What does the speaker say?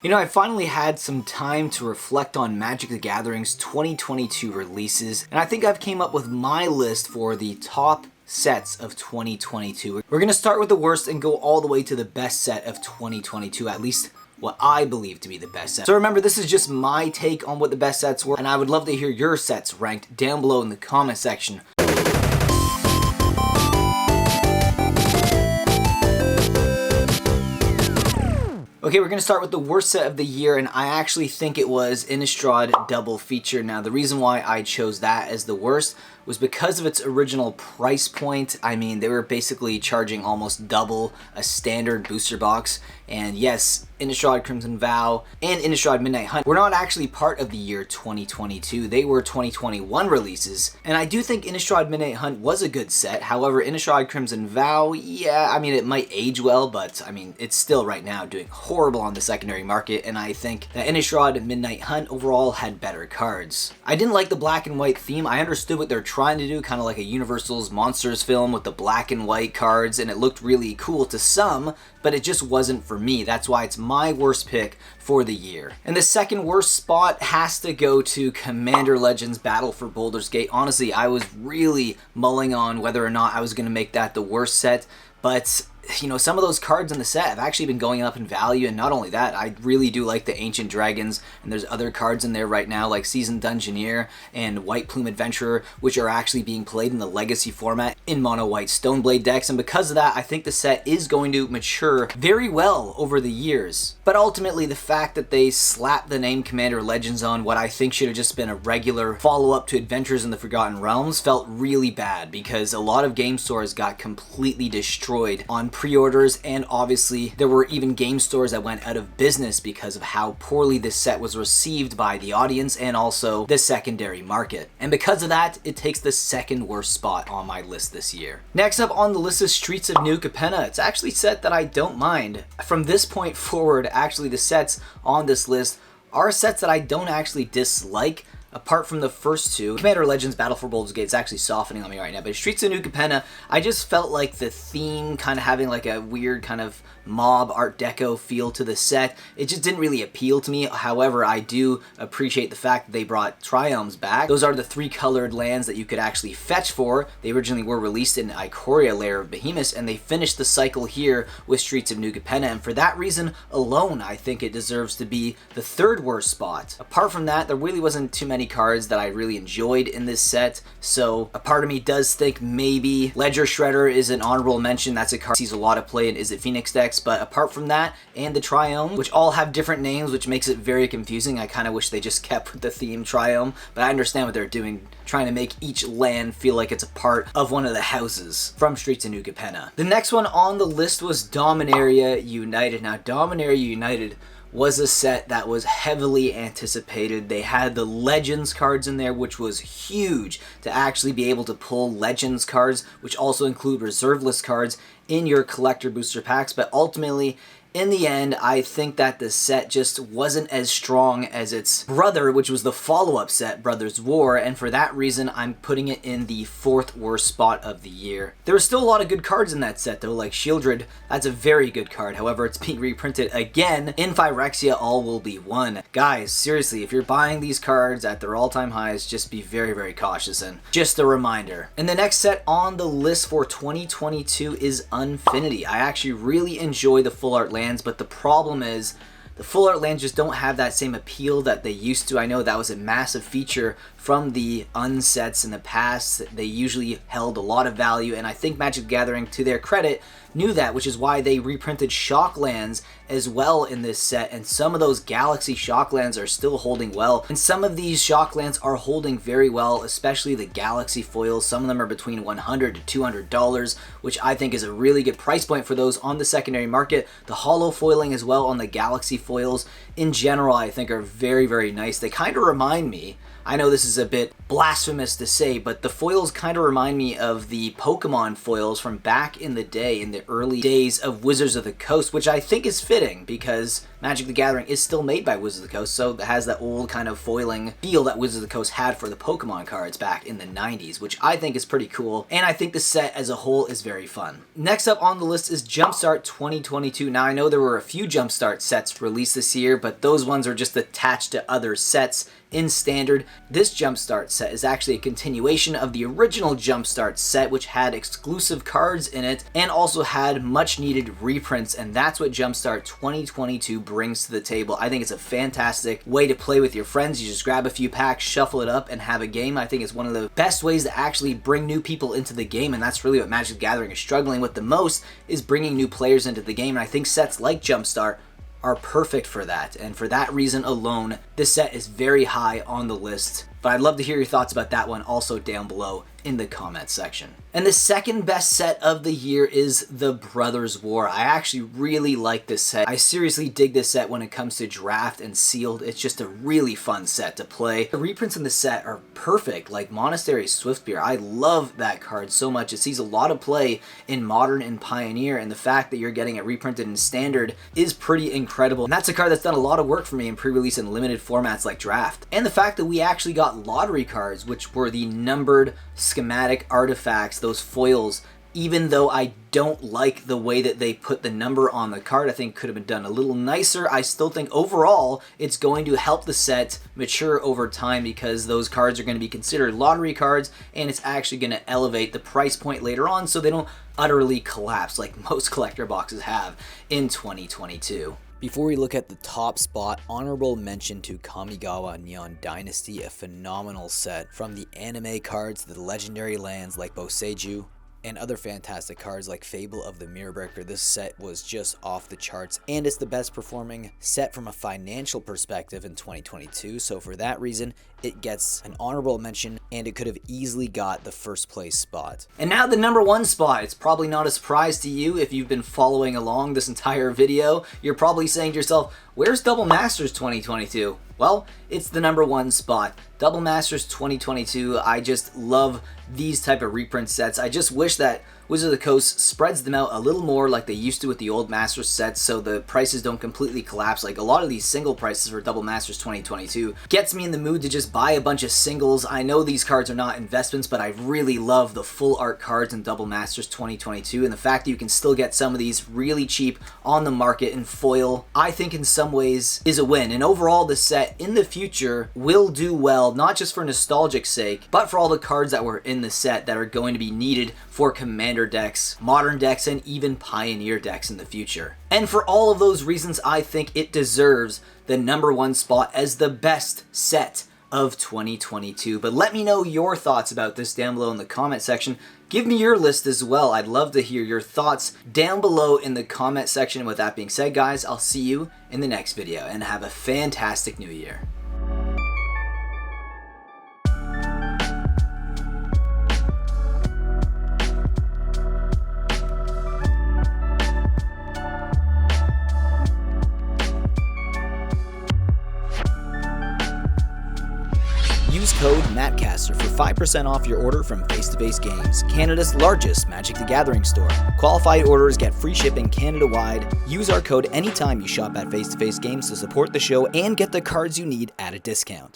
You know, I finally had some time to reflect on Magic the Gathering's 2022 releases, and I think I've came up with my list for the top sets of 2022. We're going to start with the worst and go all the way to the best set of 2022, at least what I believe to be the best set. So remember, this is just my take on what the best sets were, and I would love to hear your sets ranked down below in the comment section. Okay, we're going to start with the worst set of the year, and I actually think it was Innistrad Double Feature. Now, the reason why I chose that as the worst was because of its original price point. I mean, they were basically charging almost double a standard booster box. And yes, Innistrad Crimson Vow and Innistrad Midnight Hunt were not actually part of the year 2022. They were 2021 releases. And I do think Innistrad Midnight Hunt was a good set. However, Innistrad Crimson Vow, yeah, I mean, it might age well, but I mean, it's still right now doing horrible on the secondary market. And I think that Innistrad Midnight Hunt overall had better cards. I didn't like the black and white theme. I understood what they're trying to do, kind of like a Universal's Monsters film with the black and white cards, and it looked really cool to some, but it just wasn't for me. That's why it's my worst pick for the year. And the second worst spot has to go to Commander Legends Battle for Baldur's Gate. Honestly, I was really mulling on whether or not I was going to make that the worst set, but you know, some of those cards in the set have actually been going up in value, and not only that, I really do like the Ancient Dragons, and there's other cards in there right now like Seasoned Dungeoneer and White Plume Adventurer, which are actually being played in the Legacy format in mono white Stoneblade decks, and because of that, I think the set is going to mature very well over the years. But ultimately, the fact that they slapped the name Commander Legends on what I think should have just been a regular follow-up to Adventures in the Forgotten Realms felt really bad, because a lot of game stores got completely destroyed on pre-orders, and obviously there were even game stores that went out of business because of how poorly this set was received by the audience and also the secondary market. And because of that, it takes the second worst spot on my list this year. Next up on the list is Streets of New Capenna. It's actually a set that I don't mind. From this point forward, actually the sets on this list are sets that I don't actually dislike. Apart from the first two, Commander Legends Battle for Baldur's Gate is actually softening on me right now, but Streets of New Capenna, I just felt like the theme kind of having like a weird kind of mob art deco feel to the set. It just didn't really appeal to me. However, I do appreciate the fact that they brought Triomes back. Those are the 3 colored lands that you could actually fetch for. They originally were released in Ikoria, Lair of Behemoths, and they finished the cycle here with Streets of New Capenna, and for that reason alone, I think it deserves to be the third worst spot. Apart from that, there really wasn't too many cards that I really enjoyed in this set, so a part of me does think maybe Ledger Shredder is an honorable mention. That's a card that sees a lot of play in Is It Phoenix decks, but apart from that, and the Triome, which all have different names, which makes it very confusing. I kind of wish they just kept with the theme Triome, but I understand what they're doing, trying to make each land feel like it's a part of one of the houses from Streets of New Capenna. The next one on the list was Dominaria United. Now, Dominaria United was a set that was heavily anticipated. They had the Legends cards in there, which was huge to actually be able to pull Legends cards, which also include reserve list cards in your collector booster packs, but ultimately, in the end, I think that the set just wasn't as strong as its brother, which was the follow-up set, Brothers War, and for that reason, I'm putting it in the 4th worst spot of the year. There were still a lot of good cards in that set, though, like Shieldred. That's a very good card. However, it's being reprinted again in Phyrexia All Will Be One. Guys, seriously, if you're buying these cards at their all-time highs, just be very, very cautious, and just a reminder. And the next set on the list for 2022 is Unfinity. I actually really enjoy the full art land, but the problem is the full art lands just don't have that same appeal that they used to. I know that was a massive feature from the unsets in the past. They usually held a lot of value, and I think Magic the Gathering, to their credit, knew that, which is why they reprinted Shocklands as well in this set, and some of those Galaxy Shocklands are still holding well, and some of these Shocklands are holding very well, especially the Galaxy foils. Some of them are between $100 to $200, which I think is a really good price point for those on the secondary market. The holo foiling as well on the Galaxy foils in general I think are very, very nice. They kind of remind me, I know this is a bit blasphemous to say, but the foils kind of remind me of the Pokemon foils from back in the day, in the early days of Wizards of the Coast, which I think is fitting because Magic the Gathering is still made by Wizards of the Coast, so it has that old kind of foiling feel that Wizards of the Coast had for the Pokemon cards back in the 90s, which I think is pretty cool, and I think the set as a whole is very fun. Next up on the list is Jumpstart 2022. Now, I know there were a few Jumpstart sets released this year, but those ones are just attached to other sets in Standard. This Jumpstart set is actually a continuation of the original Jumpstart set, which had exclusive cards in it and also had much needed reprints, and that's what Jumpstart 2022 brings to the table. I think it's a fantastic way to play with your friends. You just grab a few packs, shuffle it up, and have a game. I think it's one of the best ways to actually bring new people into the game, and that's really what Magic the Gathering is struggling with the most, is bringing new players into the game, and I think sets like Jumpstart are perfect for that, and for that reason alone, this set is very high on the list. But I'd love to hear your thoughts about that one also down below in the comments section. And the second best set of the year is the Brothers War. I actually really like this set. I seriously dig this set when it comes to draft and sealed. It's just a really fun set to play. The reprints in the set are perfect, like Monastery Swiftbeard. I love that card so much. It sees a lot of play in Modern and Pioneer, and the fact that you're getting it reprinted in Standard is pretty incredible. And that's a card that's done a lot of work for me in pre-release and limited formats like Draft. And the fact that we actually got lottery cards, which were the numbered schematic artifacts, those foils, even though I don't like the way that they put the number on the card, I think could have been done a little nicer. I still think overall it's going to help the set mature over time because those cards are going to be considered lottery cards, and it's actually going to elevate the price point later on so they don't utterly collapse like most collector boxes have in 2022. Before we look at the top spot, honorable mention to Kamigawa Neon Dynasty, a phenomenal set. From the anime cards to the legendary lands like Boseiju, and other fantastic cards like Fable of the Mirrorbreaker, this set was just off the charts, and it's the best performing set from a financial perspective in 2022, so for that reason, it gets an honorable mention, and it could have easily got the first place spot. And now the number one spot. It's probably not a surprise to you if you've been following along this entire video. You're probably saying to yourself, where's Double Masters 2022? Well, it's the number one spot. Double Masters 2022, I just love these type of reprint sets. I just wish that Wizards of the Coast spreads them out a little more like they used to with the old Masters sets so the prices don't completely collapse. Like a lot of these single prices for Double Masters 2022 gets me in the mood to just buy a bunch of singles. I know these cards are not investments, but I really love the full art cards in Double Masters 2022, and the fact that you can still get some of these really cheap on the market in foil, I think in some ways is a win. And overall, the set in the future will do well, not just for nostalgic sake, but for all the cards that were in the set that are going to be needed for Commander decks, Modern decks, and even Pioneer decks in the future. And for all of those reasons, I think it deserves the number one spot as the best set of 2022. But let me know your thoughts about this down below in the comment section. Give me your list as well. I'd love to hear your thoughts down below in the comment section. And with that being said, guys, I'll see you in the next video, and have a fantastic new year. Use code Mattcaster for 5% off your order from Face to Face Games, Canada's largest Magic the Gathering store. Qualified orders get free shipping Canada-wide. Use our code anytime you shop at Face to Face Games to support the show and get the cards you need at a discount.